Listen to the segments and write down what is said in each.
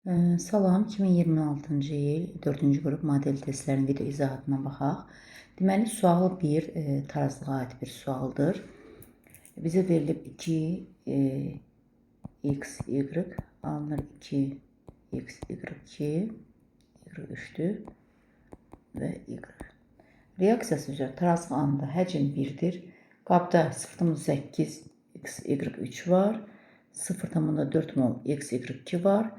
Salam, 2026-cı il 4-cü qrup model testlərinin video izahatına baxaq. Deməli, sual 1 tarazlığa aid bir sualdır. Bizə verilib 2 x, y alınır 2 x, y2, y3-dür və y. Reaksiyası üzrə tarazlıq anında həcm 1-dir. Qabda 0,8 x, y3 var. 0,4 mol x, y2 var.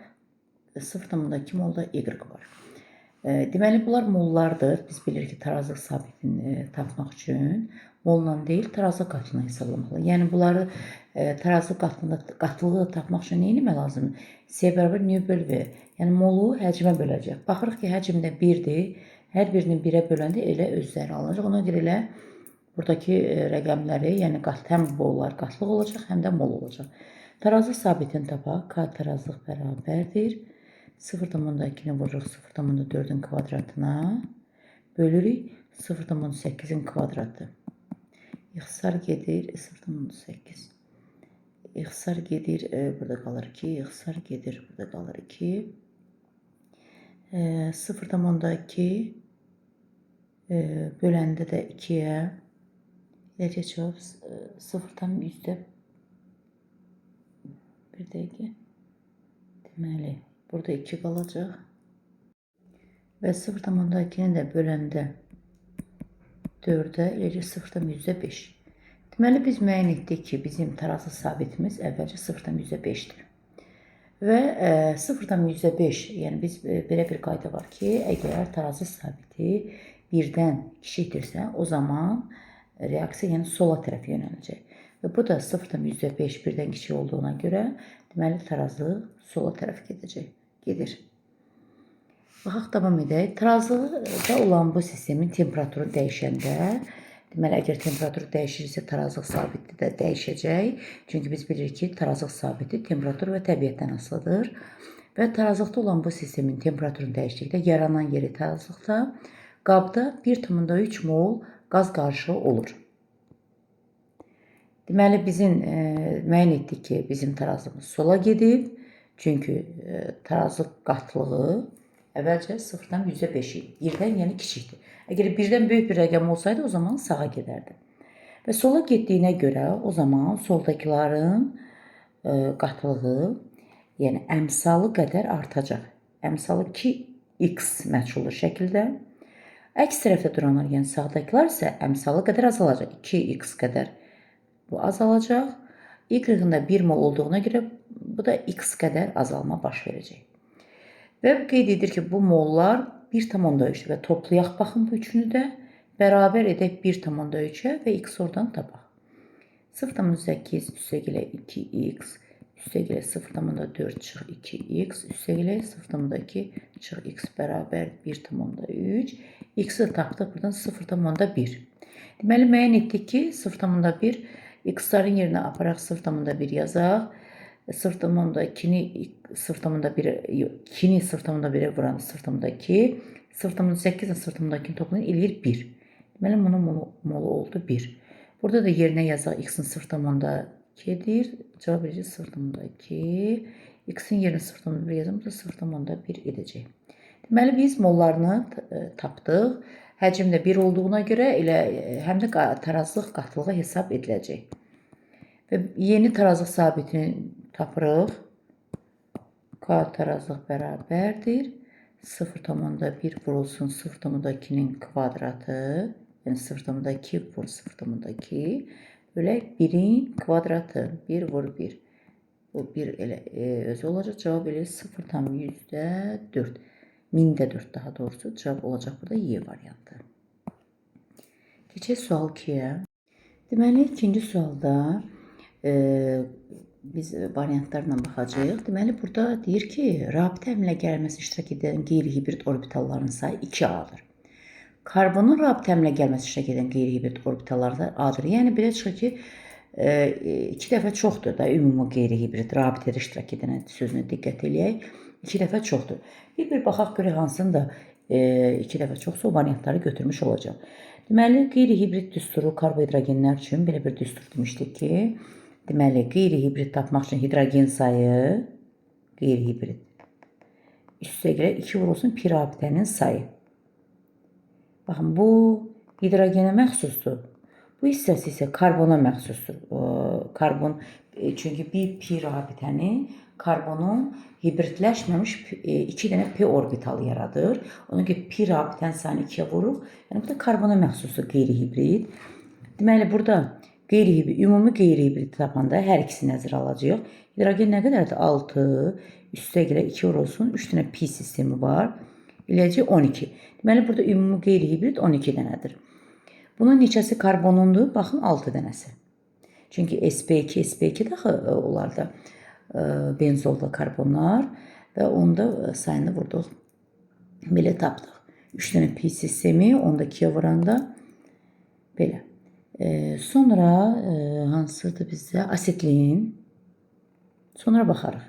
0,2 mol da y var. Deməli, bunlar mollardır. Biz bilirik ki, tarazlıq sabitini tapmaq üçün molla deyil, tarazlıq qatılığını hesablamaq. Yəni, bunları tarazlıq qatılığı tapmaq üçün nə etmək lazımdır? C bərabər növ böl V. Yəni, molu həcmə böləcək. Baxırıq ki, həcm də 1-dir. Hər birini 1-ə böləndə elə özləri alınacaq. Ona görə elə buradakı rəqəmləri, yəni həm bollar qatlıq olacaq, həm də mol olacaq. Tarazlıq sabitini tapaq. K tarazlıq bərabərdir. 0,2-ni vururuq 0,4-ün kvadratına. Bölürük 0,8-in kvadratı. İxtisar gedir 0,8. İxtisar gedir, burada qalır 2. İxtisar gedir, burada qalır 2. 0,2 böləndə də 2-yə. Eləcə cavab 0,100-də. Bir dəqiqə. Deməli, burada 2 qalacaq. Və 0,2-ni də böləndə 4-ə, eləcə 0,5. Deməli, biz müəyyən etdik ki, bizim tarazlıq sabitimiz əvvəlcə 0,5-dir. Və 0,5, yəni biz belə bir qayda var ki, əgər tarazlıq sabiti 1-dən kiçikdirsə, o zaman reaksiya yəni sola tərəf yönələcək. Və bu da 0,5 1-dən kiçik olduğuna görə, deməli, tarazlıq sola tərəf gedir. Baxaq, davam edək. Tarazlıqda olan bu sistemin temperaturu dəyişəndə, deməli, əgər temperatur dəyişirsə, tarazlıq sabiti də dəyişəcək. Çünki biz bilirik ki, tarazlıq sabiti temperatur və təbiətdən asılıdır. Və tarazlıqda olan bu sistemin temperaturunu dəyişdikdə yaranan yeri tarazlıqda qabda 1,3 mol qaz qarışığı olur. Deməli, bizim müəyyən etdik ki, bizim tarazlığımız sola gedib. Çünki tarazlıq qatlığı əvvəlcə 0,5 1-dən yəni kiçikdir. Əgər 1-dən böyük bir rəqəm olsaydı, o zaman sağa gedərdi. Və sola getdiyinə görə, o zaman soldakıların qatlığı, yəni əmsalı qədər artacaq. Əmsalı 2x məchullu şəkildə. Əks tərəfdə duranlar, yəni sağdakılar isə əmsalı qədər azalacaq. 2x qədər bu azalacaq. Y-ın da 1 mol olduğuna görə bu da x qədər azalma baş verəcək. Və qeyd edir ki, bu mollar 1,3 və toplayaq baxın bu üçünü də bərabər edək 1,3-ə və x oradan tapaq. 0,8 üstəgələ 2x üstəgələ 0,4 çıx 2x üstəgələ 0,2 çıx x bərabər 1,3. X-i tapdıq buradan 0,1. Deməli, müəyyən etdik ki, 0,1 x-ların yerinə aparaq 0,1 yazaq. 0,2-ni 0,1-ə vuran 0,2, 0,8-in 0,2-ni toplayın, eləyir 1. Deməli, bunun molu oldu 1. Burada da yerinə yazaq x-in 0,2-dir. Cavab edəcək 0,2. X-in yerinə 0,1 yazaq, bu da 0,1 edəcək. Deməli, biz mollarını tapdıq. Həcm də 1 olduğuna görə elə həm də tarazlıq qatlığı hesab ediləcək. Və yeni tarazlıq sabitini tapırıq. K tarazlıq bərabərdir. 0,1 vurulsun 0,2-nin kvadratı. Yəni 0,2 vur 0,2. Bölək 1-in kvadratı. 1 vur 1. Bu 1 elə özü olacaq. Cavab elə 0,4. 1000-də 4 daha doğrusu. Cavab olacaq burada Y variantı. Keçək sual 2-yə. Deməli, ikinci sualda biz variantlarla baxacağıq. Deməli, burada deyir ki, rabitə əmlə gəlməsi iştirak edən qeyri-hibrid orbitalların sayı 2A-dır. Karbonun rabitə əmlə gəlməsi iştirak edən qeyri-hibrid orbitalları A-dır. Yəni, belə çıxır ki, 2 dəfə çoxdur da ümumi qeyri-hibrid rabitədə iştirak edən sözünə diqqət eləyək. 2 dəfə çoxdur. Bir baxaq görək hansını da 2 dəfə çoxsa o variantları götürmüş olacaq. Deməli, qeyri-hibrid düsturu karbohidrogenlər üçün belə bir düstur demişdik ki, deməli, qeyri-hibrid tapmaq üçün hidrogen sayı, qeyri-hibrid üstəgələ 2 vurulsun pi rabitənin sayı. Baxın, bu hidrogenə məxsusdur. Bu hissəsi isə karbona məxsusdur. Karbon, çünki bir pi rabitəni karbonun hibridləşməmiş 2 dənə p orbitalı yaradır. Ona görə pi rabitənin sayını 2-yə vururuq. Yəni bu da karbona məxsusdur qeyri-hibrid. Deməli, burada ümumi qeyri-hibrid tapanda hər ikisini nəzərə alacağıq. Hidrogen nə qədərdir? 6 üstəgələ 2 vurulsun 3 dənə pi sistemi var. Eləyəcək 12. Deməli, burada ümumi qeyri-hibrid 12 dənədir. Bunun neçəsi karbonundur? Baxın, 6 dənəsi. Çünki sp2, sp2 daxı onlarda benzolda karbonlar və onda sayını vurduq. Belə tapdıq. 3 dənə pi sistemi, onda 2-yə vuranda belə. Sonra hansıdır bizdə? Asetlin. Sonra baxarıq.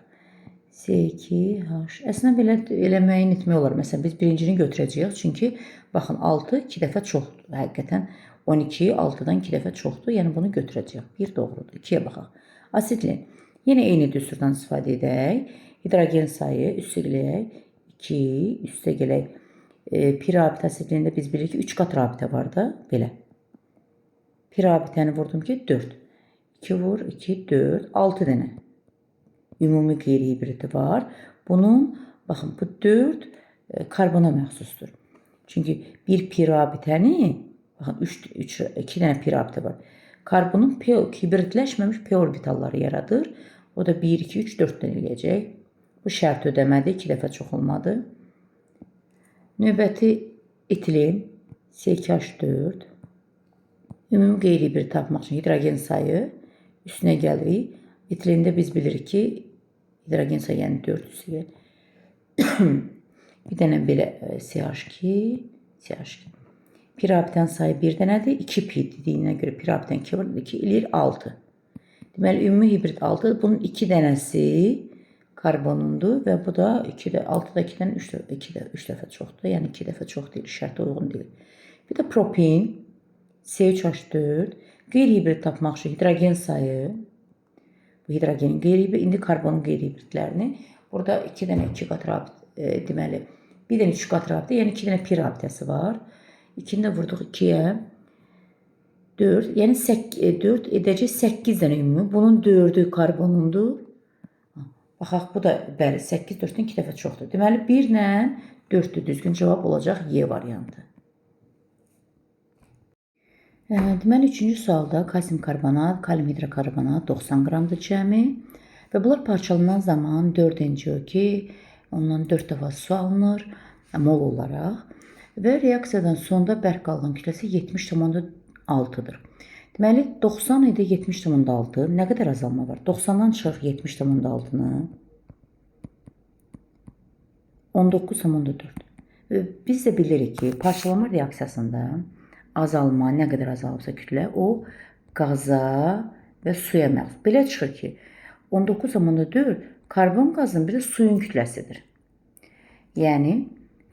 C2H. Əslində belə elə müəyyən etmək olar. Məsələn, biz birincini götürəcəyik. Çünki baxın, 6 2 dəfə çoxdur. Həqiqətən 12 6-dan 2 dəfə çoxdur. Yəni bunu götürəcəyik. 1 doğrudur. 2-yə baxaq. Asetlin. Yenə eyni düsturdan istifadə edək. Hidrogen sayı üstəgələk 2 üstəgələk pi rabitə asetlində biz bilirik ki 3 qat rabitə var da. Belə. Pi rabitəni vurdum ki 4. 2 vur 2 4 6 dənə. Ümumi qeyri-hibridi var. Bunun, baxın, bu 4 karbona məxsusdur. Çünki bir pi rabitəni, baxın, 2 dənə pi rabitə var. Karbonun hibridləşməmiş p orbitalları yaradır. O da 1, 2, 3, 4 dənə eləyəcək. Bu şərt ödəmədir, 2 dəfə çox olmadı. Növbəti etilin C2H4. Ümumi qeyri-hibrid tapmaq üçün hidrogen sayı üstünə gəlirik. Etilində biz bilirik ki, hidrogen sayı, yəni 4 üstəgəl. Bir dənə belə CH2. Pi rabitənin sayı 1 dənədir. 2 pi dediyinə görə pi rabitən 2 var. 2 eləyir 6. Deməli, ümumi hibrid 6. Bunun 2 dənəsi karbonundur və bu da 6-da 2-dən 3 dəfə çoxdur. Yəni 2 dəfə çox deyil, şərtə uyğun deyil. Bir də propin C3H4. Qeyri-hibrid tapmaq üçün hidrogen sayı, bu hidrogenin qeyri-hibrid, indi karbonun qeyri-hibridlərini burada 2 dənə 2 qat rabitə, deməli, bir dənə 3 qat rabitə, yəni 2 dənə pi rabitəsi var. 2-ni də vurduq 2-yə. 4, yəni 4 edəcək 8 dənə ümumi. Bunun 4-ü karbonundur. Baxaq, bu da bəli 8 4-dən 2 dəfə çoxdur. Deməli, 1 ilə 4-dür. Düzgün cavab olacaq Y variantı. Deməli, 3-cü sualda kalsium karbonat, kalium hidrokarbonat 90 qramdır cəmi və bunlar parçalanan zaman 4NCO2 ondan 4 dəfə su alınır mol olaraq və reaksiyadan sonda bərk qalan kütləsi 70,6-dır. Deməli, 90 idi 70,6. Nə qədər azalma var? 90-dan çıxırıq 70,6-nı 19,4. Biz də bilirik ki, parçalama reaksiyasında azalma, nə qədər azalıbsa kütlə, o qaza və suya məxsus. Belə çıxır ki, 19,4 karbon qazın bir də suyun kütləsidir. Yəni,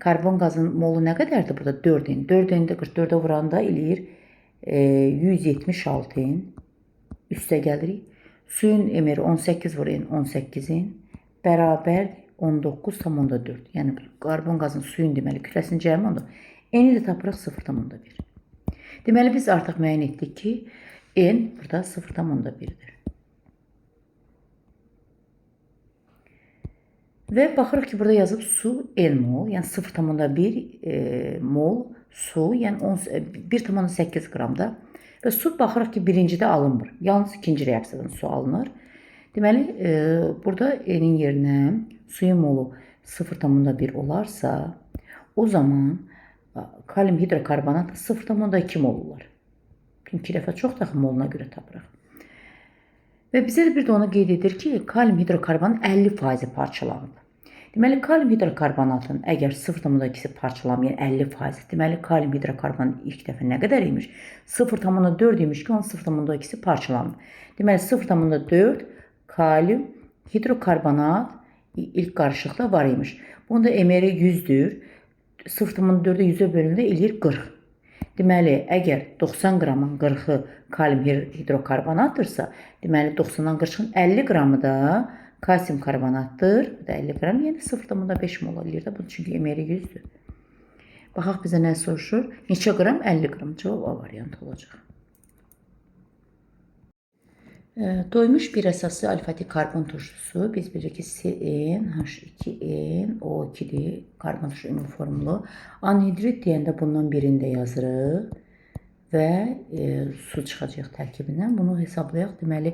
karbon qazın molu nə qədərdir burada? 4N. 4N-də 44-ə vuranda eləyir 176N. Üstə gəlirik. Suyun emeri 18 vur N 18-in bərabər 19,4. Yəni, karbon qazın suyun deməli kütləsinin cəmi ondur. N-i də tapırıq 0,1. Deməli, biz artıq müəyyən etdik ki, N burada 0,1-dir. Və baxırıq ki, burada yazıb su N mol, yəni 0,1 mol su, yəni 1,8 qramda. Və su baxırıq ki, birincidə alınmır. Yalnız ikinci reaksiyadan su alınır. Deməli, burada N-in yerinə suyun molu 0,1 olarsa, o zaman kalium hidrokarbonat 0,2 mol olar. 2 dəfə çox daxil moluna görə tapırıq. Və bizə bir də ona qeyd edir ki, kalium hidrokarbonat 50% parçalanıb. Deməli, kalium hidrokarbonatın əgər 0,2-si parçalanıb, yəni 50%, deməli, kalium hidrokarbonat ilk dəfə nə qədər imiş? 0,4 imiş ki, onun 0,2-si parçalanıb. Deməli, 0,4 kalium hidrokarbonat ilk qarışıqda var imiş. Bunda emeri 100-dür. 0,4-ə 100-ə bölündə eləyir 40. Deməli, əgər 90 qramın 40-ı kalium hidrokarbonatdırsa, deməli 90-dan 40-ın 50 qramı da kalsium karbonatdır. Bu da 50 qram. Yəni 0,5 mol eləyir də. Bu çünki MR 100-dür. Baxaq bizə nə soruşur? Neçə qram? 50 qram. Cavab A variantı olacaq. Doymuş bir əsaslı alfatik karbon turşusu. Biz bilirik ki CN, H2N, O2-dir. Karbon turşusu ümumi formulu. Anhidrit deyəndə bundan birində yazırıq. Və su çıxacaq tərkibindən. Bunu hesablayaq. Deməli,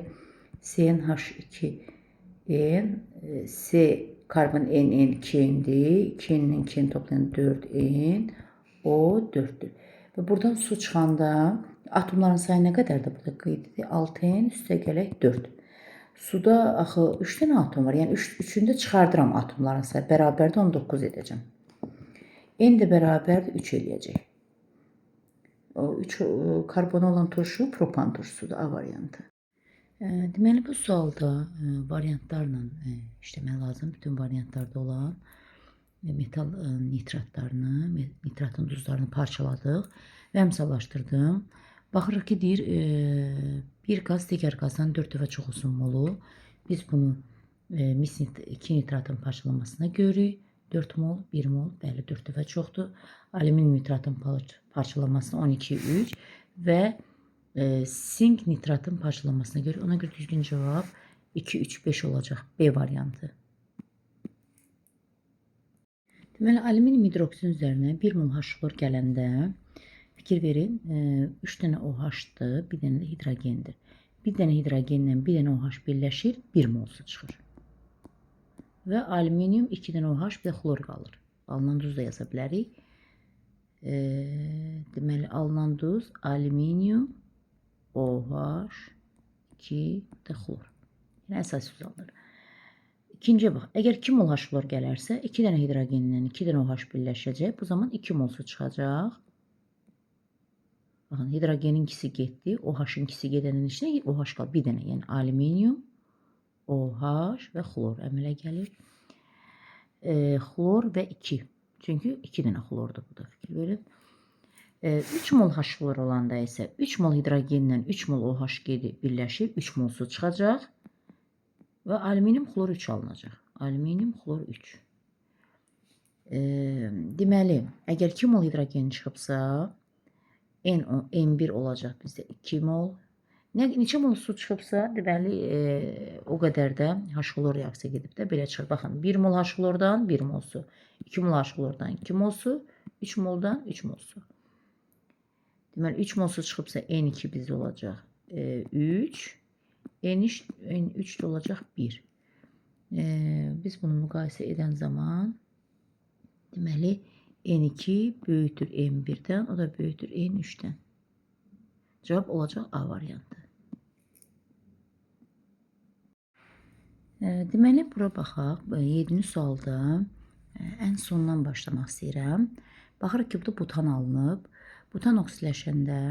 CnH2n, C karbon NN 2N'dir. 2N'nin 2N toplayan 4N, O 4'dür. Və buradan su çıxanda atomların sayı nə qədərdir? Burada qeyd edir. 6N üstə gələk 4. Suda axı 3 dənə atom var. Yəni 3-ünü də çıxardıram atomların sayı. Bərabərdə 19 edəcəm. N də bərabərdir 3 eləyəcək. O 3 karbon olan turşu propan turşusudur. A variantı. Deməli bu sualda variantlarla işləmək lazım. Bütün variantlarda olan metal nitratlarını, nitratın duzlarını parçaladıq və əmsallaşdırdım. Baxırıq ki, deyir, bir qaz digər qazdan 4 dəfə çox olsun molu. Biz bunu mis 2 nitratın parçalanmasına görürük. 4 mol, 1 mol, bəli 4 dəfə çoxdur. Alüminium nitratın parçalanmasına 12,3 və sink nitratın parçalanmasına görə, ona görə düzgün cavab 2, 3, 5 olacaq. B variantı. Deməli, alüminium hidroksidin üzərinə 1 mol H gələndə fikir verin, 3 dənə OH-dır, bir dənə də hidrogendir. Bir dənə hidrogenlə bir dənə OH birləşir, 1 mol su çıxır. Və alüminium 2 dənə OH, bir də xlor qalır. Alınan duz da yaza bilərik. Deməli, alınan duz alüminium, OH, 2 də xlor. Yəni, əsas düz alınır. İkinciyə bax, əgər 2 mol H gələrsə, 2 dənə hidrogenlə 2 dənə OH birləşəcək. Bu zaman 2 mol su çıxacaq. Baxın, hidrogenin ikisi getdi, OH-ın ikisi gedənin içində OH qalır. Bir dənə, yəni alüminium, OH və xlor əmələ gəlir. Xlor və 2. Çünki 2 dənə xlordur bu da, fikir verin. 3 mol H olanda isə 3 mol hidrogenlə 3 mol OH gedib birləşir, 3 mol su çıxacaq. Və alüminium xlor 3 alınacaq. Alüminium xlor 3. Deməli, əgər 2 mol hidrogen çıxıbsa, N1 olacaq bizdə 2 mol. Neçə mol su çıxıbsa, deməli, o qədər də H-xlor reaksiya gedib də belə çıxır. Baxın, 1 mol H-xlordan 1 mol su, 2 mol H-xlordan 2 mol su, 3 moldan 3 mol su. Deməli, 3 mol su çıxıbsa N2 bizdə olacaq 3, N3 də olacaq 1. Biz bunu müqayisə edən zaman, deməli, N2 böyükdür N1-dən, o da böyükdür N3-dən. Cavab olacaq A variantı. Deməli, bura baxaq. 7-ci sualda ən sondan başlamaq istəyirəm. Baxırıq ki, burada butan alınıb. Butan oksiləşəndə,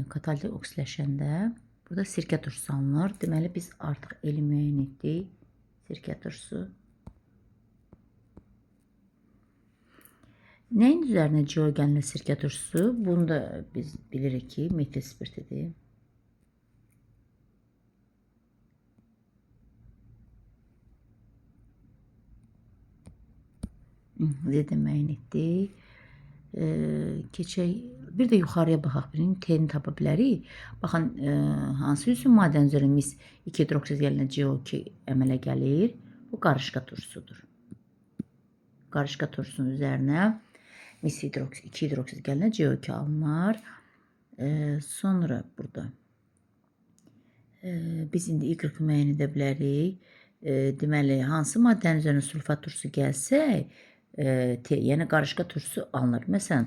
kataltik oksiləşəndə burada sirkə turşusu alınır. Deməli, biz artıq müəyyən etdik. Sirkə turşusu. Nəyin üzərinə CO gəlinir sirkə turşusu? Bunu da biz bilirik ki, metil spirtidir. Dedim, müəyyən etdik. Keçək, bir də yuxarıya baxaq, birinin T-ni tapa bilərik. Baxın, hansı üzüm maddənin üzərində mis 2 hidroksid gəlinə CO2 əmələ gəlir? Bu qarışqa turşusudur. Qarışqa turşusunun üzərinə mis 2 hidroksid gəlinə CO2 alınır. Sonra burada biz indi Y müəyyən edə bilərik. Deməli, hansı maddənin üzərinə sulfat turşusu gəlsə, yəni qarışqa turşusu alınır. Məsələn,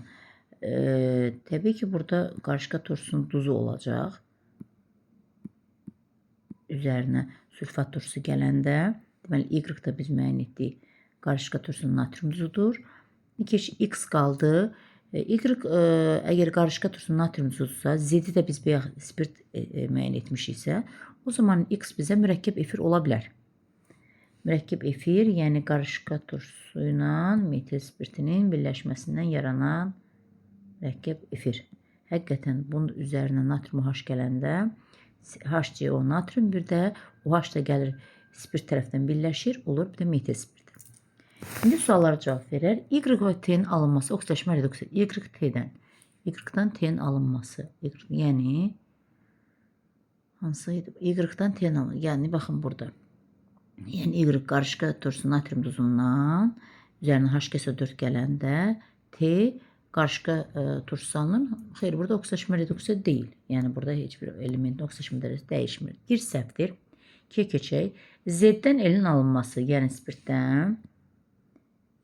təbii ki, burada qarışqa turşusunun duzu olacaq. Üzərinə sulfat turşusu gələndə, deməli, Y-da biz müəyyən etdik. Qarışqa turşusunun natrium duzudur. X qaldı. Y, əgər qarışqa turşusunun natrium duzudursa, Z-i də biz bayaq spirt müəyyən etmişiksə, o zaman X bizə mürəkkəb efir ola bilər. Mürəkkəb efir, yəni qarışqa turşusu ilə metil spirtinin birləşməsindən yaranan mürəkkəb efir. Həqiqətən bunun üzərinə natrium OH gələndə HCO natrium, bir də OH da gəlir spirt tərəfdən birləşir, olur bir də metil spirti. İndi suallara cavab verər. Y və T-nin alınması oksidaşma reduksiya. Y-dan T-nin alınması. Yəni hansı idi? Y-dan T-nin alınması. Yəni baxın burada. Yəni Y qarışqa turşusu natrium duzundan üzərinə H2SO4 gələndə T qarışqa turşusu alınır. Xeyr, burada oksidaşma reduksiya deyil. Yəni burada heç bir elementin oksidaşma dərəcəsi dəyişmir. Bir səhvdir. 2-yə keçək. Z-dən L-in alınması, yəni spirtdən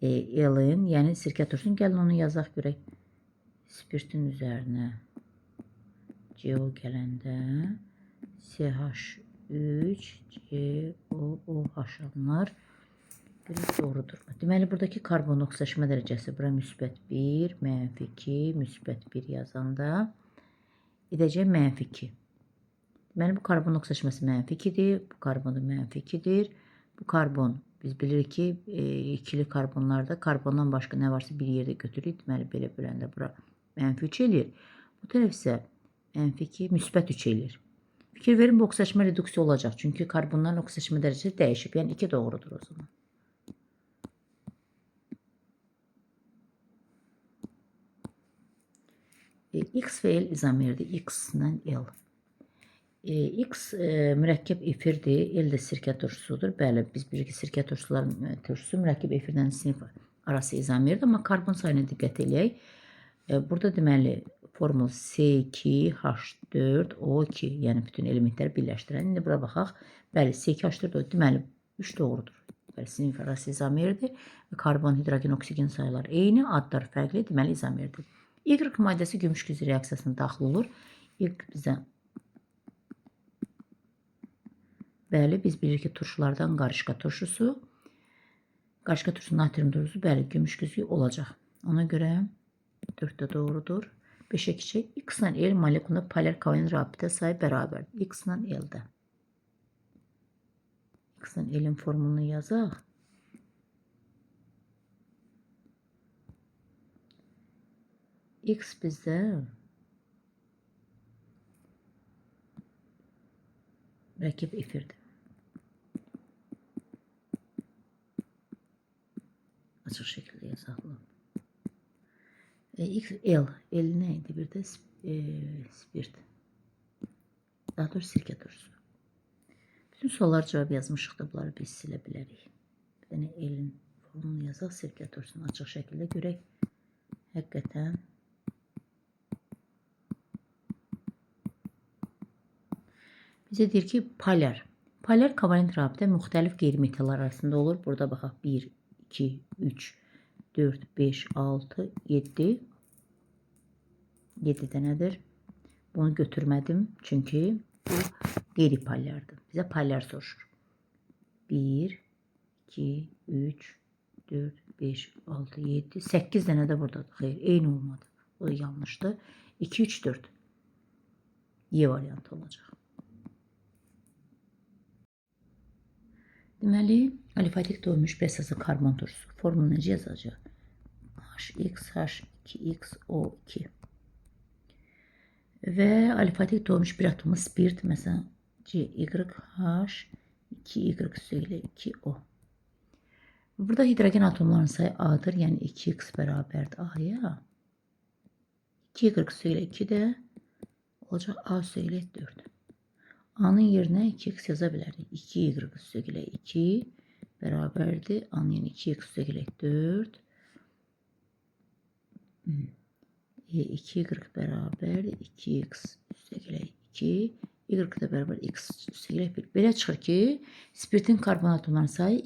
L-in, yəni sirkə turşusunun, gəlin onu yazaq görək. Spirtin üzərinə CO gələndə CH3 COOH alınır. Görək doğrudur. Deməli, buradakı karbon oksidaşma dərəcəsi bura müsbət 1, mənfi 2, müsbət 1 yazanda edəcək mənfi 2. Deməli, bu karbon oksidaşması mənfi 2-dir, bu karbon da mənfi 2-dir. Bu karbon, biz bilirik ki, ikili karbonlarda karbondan başqa nə varsa bir yerdə götürür. Deməli, belə böləndə bura mənfi 3 eləyir. Bu tərəf isə mənfi 2, müsbət 3 eləyir. Fikir verin, bu oksidaşma reduksiya olacaq. Çünki karbonların oksidaşma dərəcəsi dəyişib. Yəni 2 doğrudur o zaman. X və L izomerdir. X ilə L. X mürəkkəb efirdir, L də sirkə turşusudur. Bəli, biz bilirik ki, sirkə turşusu mürəkkəb efirdən sinif arası izomerdir, amma karbon sayına diqqət eləyək. Burada deməli formul C2H4O2, yəni bütün elementləri birləşdirən. İndi bura baxaq. Bəli, C2H4O2 deməli 3 doğrudur. Bəli, sinif arası izomerdir. Karbon, hidrogen, oksigen sayıları eyni, adlar fərqli, deməli izomerdir. Y maddəsi gümüş güzü reaksiyasına daxil olur. Y bizə bəli, biz bilirik ki, turşulardan qarışqa turşusu. Qarışqa turşusu natrium turşusu, bəli, gümüş güzü olacaq. Ona görə 4 də doğrudur. 5-ə keçək. X ilə L molekulunda polar kovalent rabitə sayı bərabərdir. X ilə L-də. X ilə L-in formulunu yazaq. X bizdə mürəkkəb efirdir. Açıq şəkildə yazaqlı. L nə idi? Bir də spirt. Daha doğrusu sirkə turşusu. Bütün suallara cavab yazmışıq da bunları biz silə bilərik. Bir dənə L-in formunu yazaq, sirkə turşusunu açıq şəkildə görək. Həqiqətən bizə deyir ki, polar. Polar kovalent rabitə müxtəlif qeyri-metallar arasında olur. Burada baxaq 1, 2, 3, 4, 5, 6, 7. 7 dənədir. Bunu götürmədim. Çünki bu qeyri-polardır. Bizə polar soruşur. 1, 2, 3, 4, 5, 6, 7, 8 dənə də buradadır. Xeyr, eyni olmadı. O da yanlışdır. 2, 3, 4. Y variantı olacaq. Deməli, alifatik doymuş bəsası karbon turşusu. Formunu necə yazacaq? HXH2XO2. Və alifatik doymuş bir atomu spirt, məsələn, CYH2Y2O. Burada hidrogen atomlarının sayı A-dır, yəni 2x bərabərdir A-ya. 2Y2 də olacaq A üstəgələ 4. A-nın yerinə 2x yaza bilərik. 2Y2 bərabərdir. A-nın yerinə 2x üstəgələ 4. 2y bərabərdir. 2x üstəgələ 2. Y də bərabər x üstəgələ 1. Belə çıxır ki, spirtin karbon atomlarının sayı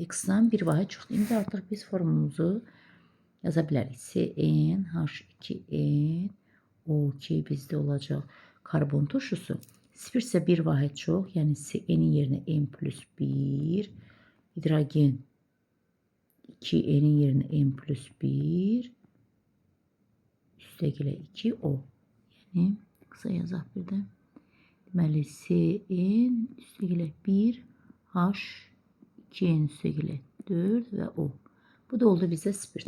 x-dan bir vahid çoxdur. İndi artıq biz formulumuzu yaza bilərik. CnH2n O2 bizdə olacaq karbon turşusu. Spirt isə bir vahid çox, yəni N-in yerinə N plus 1. Hidrogen 2N-in yerinə N plus 1. Üstəgələ 2O. Yəni, qısa yazaq bir də. Deməli, Cn üstəgələ 1, H, 2N üstəgələ 4 və O. Bu da oldu bizə spirt.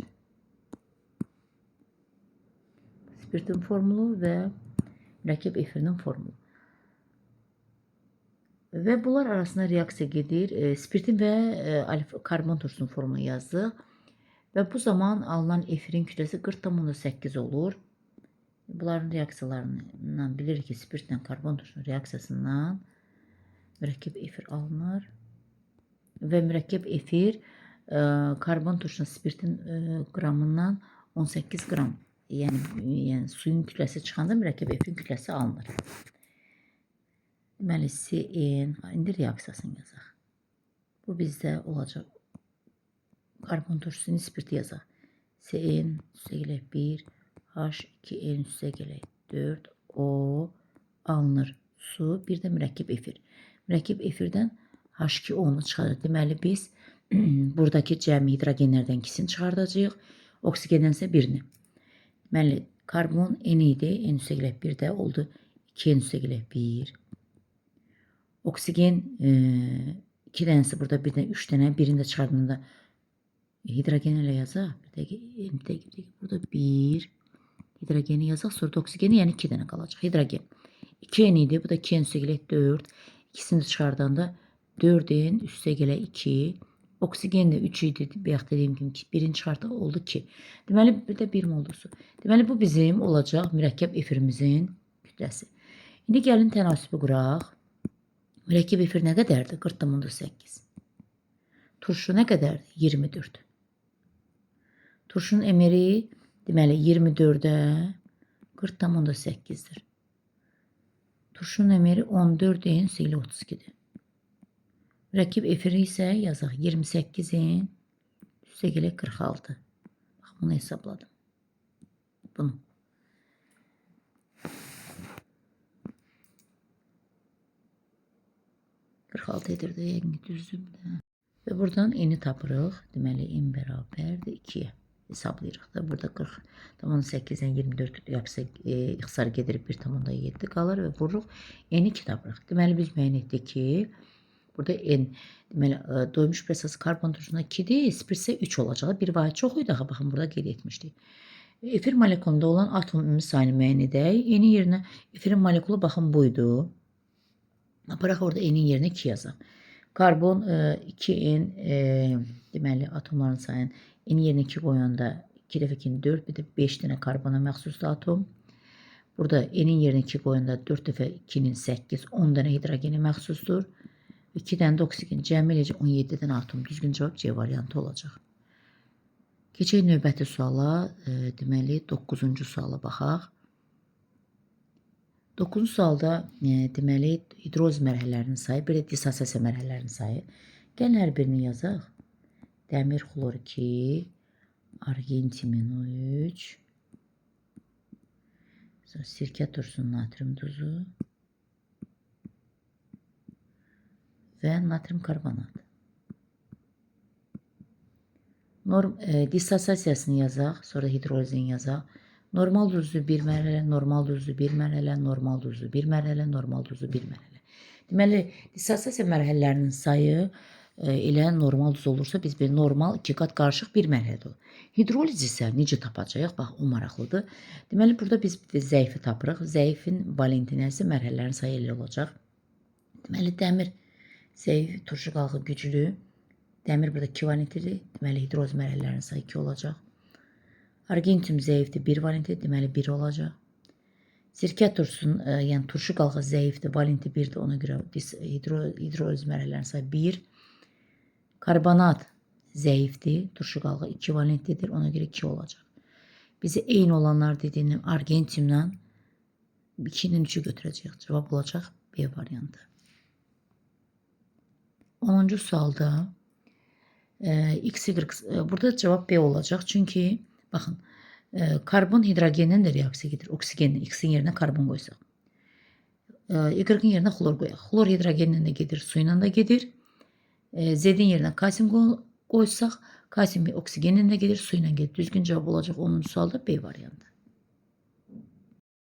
Spirtin formulu və mürəkkəb efirinin formulu. ve bunlar arasında reaksiya gedir. Spirtin ve karbon turşunun formunu yazdıq. Ve bu zaman alınan efirin kütlesi 40,8 olur. Bunların reaksiyalarından bilirik ki spirtlə karbon turşunun reaksiyasından mürəkkəb efir alınır. Ve mürəkkəb efir karbon turşunun spirtin qramından 18 qram. Yəni suyun kütləsi çıxanda mürəkkəb efirin kütləsi alınır. Deməli CN, indi reaksiyasını yazaq. Bu bizdə olacaq. Karbon turşusunun spirti yazaq. CN üstə gələk 1, H2N üstə gələk 4, O alınır su, bir də mürəkkəb efir. Mürəkkəb efirdən H2O-nu çıxarır. Deməli biz buradakı cəmi hidrogenlərdən ikisini çıxardacağıq, oksigendən isə birini. Deməli karbon N idi, N üstə gələk 1 də oldu 2N üstə gələk 1. Oksigen 2 dənəsi burada, bir də 3 dənə, birini də çıxardığında hidrogen ilə yazaq. Bir dəqiqə, burada 1 hidrogeni yazaq, sonra da oksigeni, yəni 2 dənə qalacaq. Hidrogen 2N idi, bu da 2N üstə gələk 4. İkisini çıxardanda 4N üstə gələk 2. Oksigen də 3 idi, bayaq dediyim kimi birini çıxardıq, oldu 2. Deməli bir də 1 moldur su. Deməli bu bizim olacaq mürəkkəb efirimizin kütləsi. İndi gəlin tənasibi quraq. Mürəkkəb efir nə qədərdir? 40,8. Turşu nə qədərdir? 24. Turşunun emeri deməli 24-ə 40,8-dir. Turşunun emeri 14-in ilə 32-dir. Mürəkkəb efiri isə yazaq 28-in üstə gələk 46. Bax, bunu hesabladım. Bunu. edirdi, yəqin düzdür. Və buradan N-i tapırıq. Deməli N bərabərdir 2-yə hesablayırıq da. Burada 40,8-dən 24 yapsa ixtisar gedir 1,7 qalır və vururuq N-i 2 tapırıq. Deməli biz müəyyən etdik ki, burada N deməli doymuş presası karbon turşusunda 2-dir, spirt isə 3 olacaq. Bir vahid çox idi, baxın burada qeyd etmişdik. Efir molekulunda olan atom ümumi sayını müəyyən edək. N-in yerinə efirin molekulu baxın buydu. Bırak orada N'in yerine 2 yazaq. Karbon 2N deməli atomların sayını N'in yerine 2 qoyanda 2 dəfə 2 4, bir də 5 dənə karbona məxsusdur atom. Burada N'in yerine 2 qoyanda 4 dəfə 2'nin 8, 10 dənə hidrogeni məxsusdur. 2 dənə də oksigen, cəmi eləcə 17 dənə atom. Düzgün cavab C variantı olacaq. Keçək növbəti suala, deməli 9-cu suala baxaq. 9-cu sualda deməli hidroz mərhələlərinin sayı, bir də dissosiasiya mərhələlərinin sayı. Gəlin hər birini yazaq. Dəmir xlor 2, argin timin 3, sirkə turşusu natrium duzu və natrium karbonat. Dissosiasiyasını yazaq, sonra hidrolizini yazaq. Normal duzlu bir mərhələ, normal duzlu bir mərhələ, normal duzlu bir mərhələ, normal duzlu bir mərhələ. Deməli, dissosiasiya mərhələlərinin sayı elə normal duz olursa, biz bir normal 2 qat qarışıq bir mərhələdə olur. Hidroliz isə necə tapacağıq? Bax, o maraqlıdır. Deməli, burada biz zəifi tapırıq. Zəifin valentinə isə mərhələlərin sayı elə olacaq. Deməli, dəmir zəif, turşu qalğı güclü. Dəmir burada 2 valentlidir. Deməli, hidroz mərhələlərinin sayı 2 olacaq. Argentium zəifdir, 1 valentdir, deməli 1 olacaq. Sirkə turşusunun, yəni turşu qalğı zəifdir, valenti 1-dir, ona görə hidroz mərhələlərinin sayı 1. Karbonat zəifdir, turşu qalğı 2 valentlidir, ona görə 2 olacaq. Bizə eyni olanlar dediyim argentiumla 2-nin 3'ü götürəcəyik. Cavab olacaq B variantı. 10-cu sualda burada cavab B olacaq, çünki baxın, karbon hidrogendən də reaksiya gedir. Oksigenlə, X-in yerinə karbon qoysaq. Y-in yerinə xlor qoyaq. Xlor hidrogenlə də gedir, su ilə də gedir. Z-in yerinə kalsium qoysaq, kalsium oksigenlə də gedir, su ilə gedir. Düzgün cavab olacaq 10-cu sualda B variantı.